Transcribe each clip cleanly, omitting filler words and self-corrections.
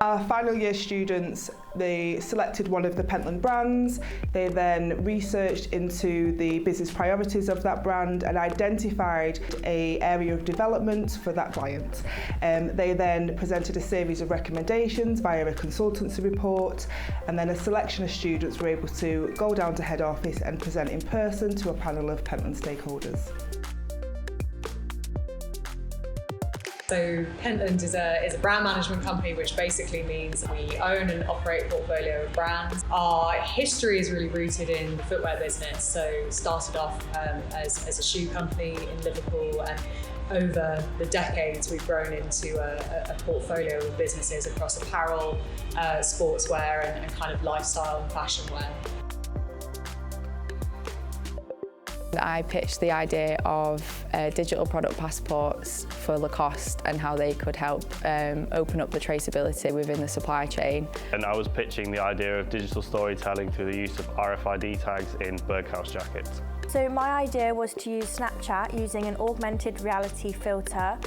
Our final year students, they selected one of the Pentland brands. They then researched into the business priorities of that brand and identified an area of development for that client. They then presented a series of recommendations via a consultancy report, and then a selection of students were able to go down to head office and present in person to a panel of Pentland stakeholders. So Pentland is a brand management company, which basically means we own and operate a portfolio of brands. Our history is really rooted in the footwear business. So started off as a shoe company in Liverpool, and over the decades we've grown into a portfolio of businesses across apparel, sportswear and kind of lifestyle and fashion wear. I pitched the idea of digital product passports for Lacoste and how they could help open up the traceability within the supply chain. And I was pitching the idea of digital storytelling through the use of RFID tags in birdhouse jackets. So my idea was to use Snapchat using an augmented reality filter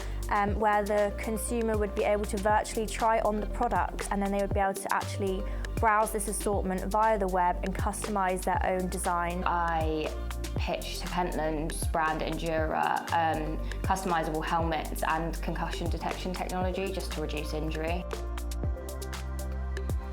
where the consumer would be able to virtually try on the products, and then they would be able to actually browse this assortment via the web and customise their own design. I pitched to Pentland's brand Endura customisable helmets and concussion detection technology just to reduce injury.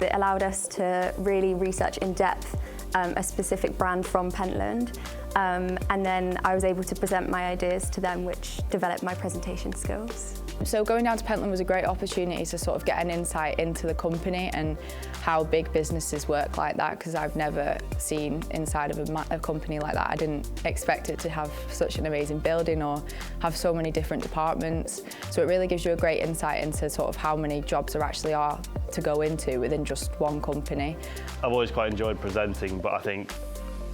It allowed us to really research in depth a specific brand from Pentland, and then I was able to present my ideas to them, which developed my presentation skills. So going down to Pentland was a great opportunity to sort of get an insight into the company and how big businesses work like that, because I've never seen inside of a company like that. I didn't expect it to have such an amazing building or have so many different departments. So it really gives you a great insight into sort of how many jobs there actually are to go into within just one company. I've always quite enjoyed presenting, but I think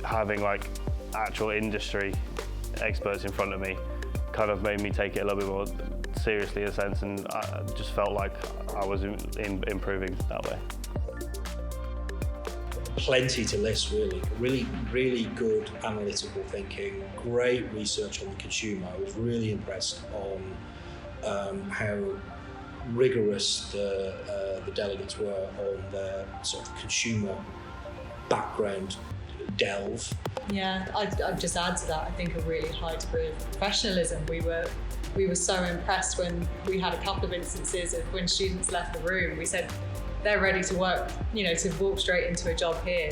having like actual industry experts in front of me kind of made me take it a little bit more seriously in a sense, and I just felt like I was improving that way. Plenty to list, really good analytical thinking, great research on the consumer. I was really impressed on how rigorous the delegates were on their sort of consumer background delve. Yeah, I'd just add to that, I think a really high degree of professionalism. We were so impressed when we had a couple of instances of when students left the room, we said they're ready to work, to walk straight into a job here.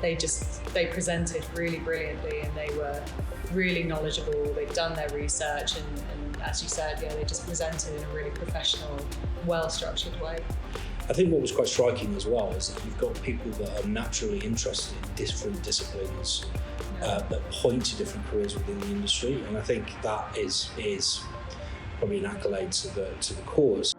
They presented really brilliantly and they were really knowledgeable. They'd done their research and as you said, they just presented in a really professional, well-structured way. I think what was quite striking as well is that you've got people that are naturally interested in different disciplines that point to different careers within the industry, and I think that is probably an accolade to the cause.